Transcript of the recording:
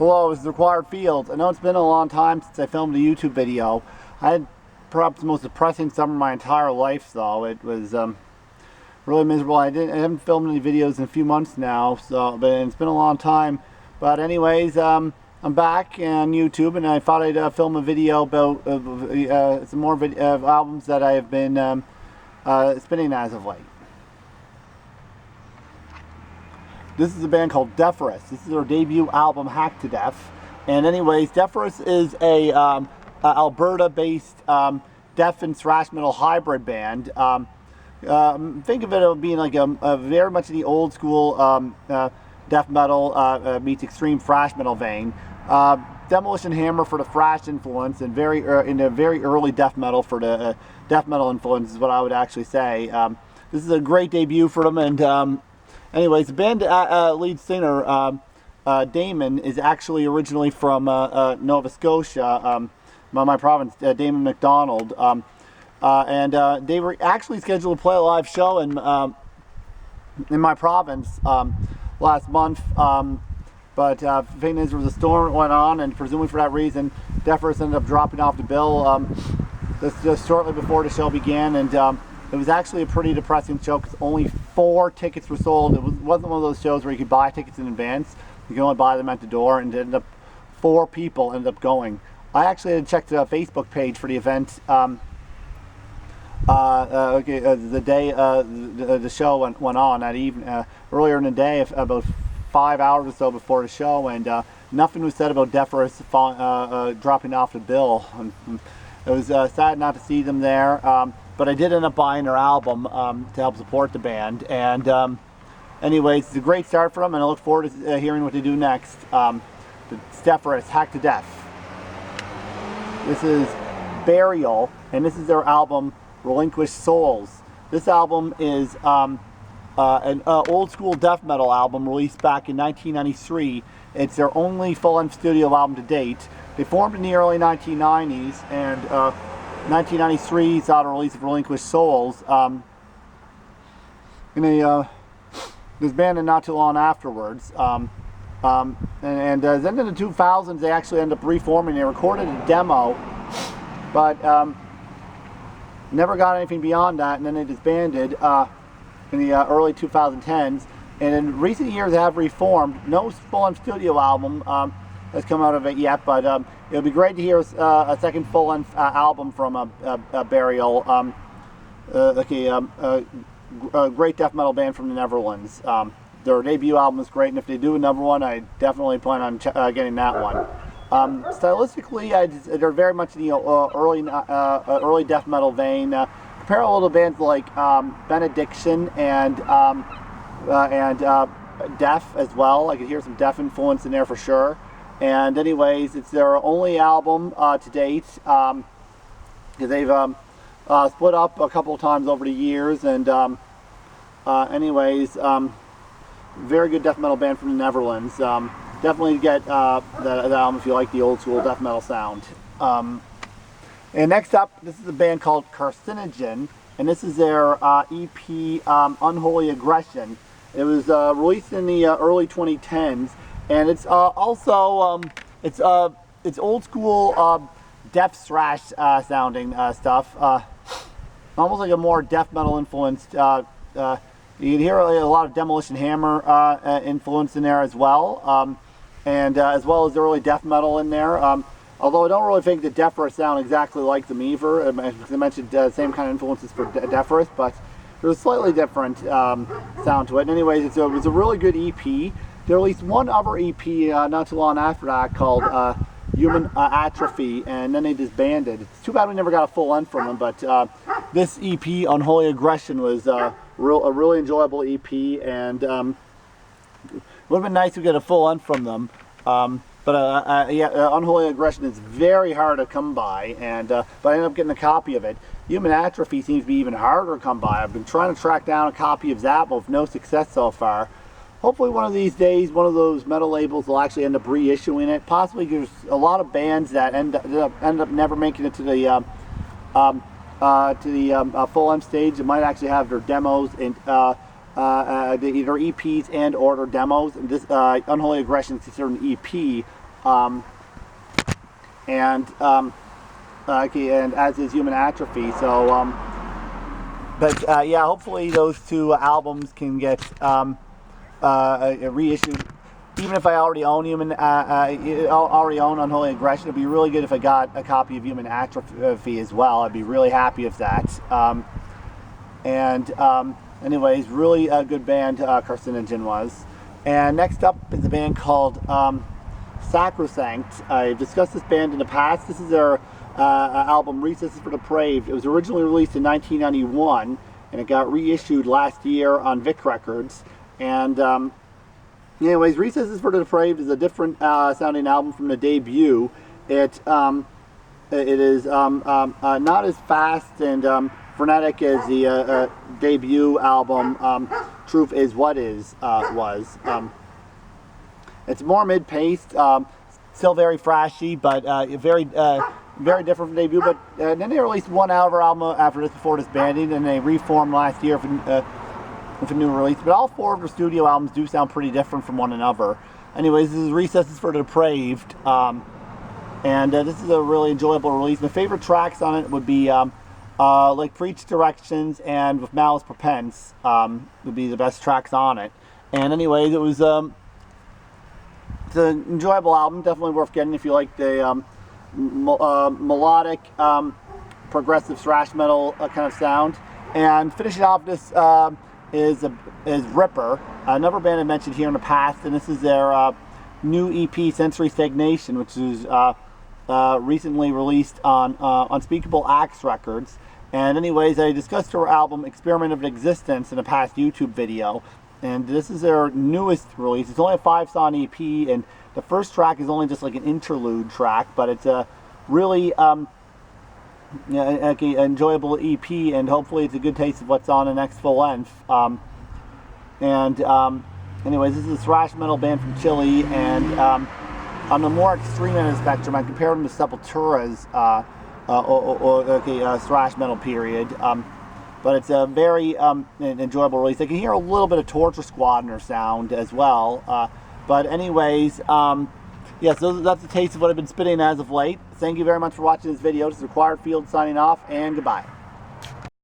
Hello, this is Required Fields. I know it's been a long time since I filmed a YouTube video. I had perhaps the most depressing summer of my entire life, though. It was really miserable. I haven't filmed any videos in a few months now, but it's been a long time. But anyways, I'm back on YouTube, and I thought I'd film a video about some more albums that I have been spinning as of late. This is a band called Deferous. This is their debut album, Hacked to Death. And anyways, Deferous is a Alberta-based death and thrash metal hybrid band. Think of it as being like a very much in the old school death metal meets extreme thrash metal vein. Demolition Hammer for the thrash influence, and in a very early death metal for the death metal influence is what I would actually say. This is a great debut for them, and anyways, the band lead singer Damon is actually originally from Nova Scotia, my province, Damon McDonald, and they were actually scheduled to play a live show in my province last month, but the thing is, there was a storm that went on, and presumably for that reason, Deferous ended up dropping off the bill just shortly before the show began, and it was actually a pretty depressing show because only 4 tickets were sold. It wasn't one of those shows where you could buy tickets in advance. You could only buy them at the door, and it ended up 4 people ended up going. I actually had checked the Facebook page for the event the day the show went on that evening, earlier in the day, about 5 hours or so before the show, and nothing was said about Deferous dropping off the bill. And it was sad not to see them there. But I did end up buying their album to help support the band, and anyways, it's a great start for them, and I look forward to hearing what they do next. Deferous, Hacked to Death. This is Burial, and this is their album, Relinquished Souls. This album is an old school death metal album released back in 1993. It's their only full-length studio album to date. They formed in the early 1990s, and 1993 saw the release of Relinquished Souls. This band and not too long afterwards. Then in the 2000s, they actually ended up reforming. They recorded a demo, but never got anything beyond that, and then they disbanded in the early 2010s. And in recent years, they have reformed. No full-length studio album has come out of it yet, but it would be great to hear a second full-length album from a Burial, a great death metal band from the Netherlands. Their debut album is great, and if they do another one, I definitely plan on getting that one. Stylistically, they're very much in the early death metal vein. Compare a little bands like Benediction and Death as well. I could hear some Death influence in there for sure. And anyways, it's their only album to date. They've split up a couple of times over the years, and anyways, very good death metal band from the Netherlands. Definitely get that album if you like the old school death metal sound. And next up, this is a band called Carcinogen, and this is their EP, Unholy Aggression. It was released in the early 2010s, and it's also it's old school death thrash sounding stuff, almost like a more death metal influenced. You can hear a lot of Demolition Hammer influence in there as well, and as well as the early death metal in there. Although I don't really think that Deferous sound exactly like them either. I mentioned the same kind of influences for Deferous, but there's a slightly different sound to it. And anyways, it was a really good EP. There released one other EP not too long after that called Human Atrophy, and then they disbanded. It's too bad we never got a full length from them, but this EP, Unholy Aggression, was a really enjoyable EP, and it would have been nice to get a full length from them. Unholy Aggression is very hard to come by, and but I ended up getting a copy of it. Human Atrophy seems to be even harder to come by. I've been trying to track down a copy of that, but with no success so far. Hopefully one of these days, one of those metal labels will actually end up reissuing it. Possibly there's a lot of bands that end up never making it to the full-length stage. It might actually have their demos and either EPs and or their demos. And this Unholy Aggression is considered an EP. And as is Human Atrophy. So, yeah, hopefully those two albums can get reissued. Even if I already own already own Unholy Aggression, it'd be really good if I got a copy of Human Atrophy as well. I'd be really happy with that. Anyways, really a good band, Carcinogen was. And next up is a band called Sacrosanct. I've discussed this band in the past. This is their album Recesses for Depraved. It was originally released in 1991, and it got reissued last year on Vic Records. And anyways, Recesses for Depraved is a different sounding album from the debut. It is not as fast and frenetic as the debut album Truth Is What Is was. It's more mid-paced, still very flashy, but very different from debut. But then they released one album after this before disbanding, and they reformed last year with a new release. But all four of their studio albums do sound pretty different from one another. Anyways, this is Recesses for Depraved, and this is a really enjoyable release. My favorite tracks on it would be like Preach Directions and With Malice Prepense would be the best tracks on it. And anyways, it was it's an enjoyable album, definitely worth getting if you like the melodic, progressive thrash metal kind of sound. And finishing off this is Ripper, another band I mentioned here in the past, and this is their new EP, Sensory Stagnation, which is recently released on Unspeakable Acts Records. And anyways, I discussed their album Experiment of Existence in a past YouTube video, and this is their newest release. It's only a 5-song EP, and the first track is only just like an interlude track, but it's a really enjoyable EP, and hopefully it's a good taste of what's on the next full length. Anyways, this is a thrash metal band from Chile, and on the more extreme end of the spectrum, I compare them to Sepultura's thrash metal period. But it's a very enjoyable release. I can hear a little bit of Torture Squad in their sound as well. But anyways, yes, that's a taste of what I've been spitting as of late. Thank you very much for watching this video. This is Required Field signing off, and goodbye.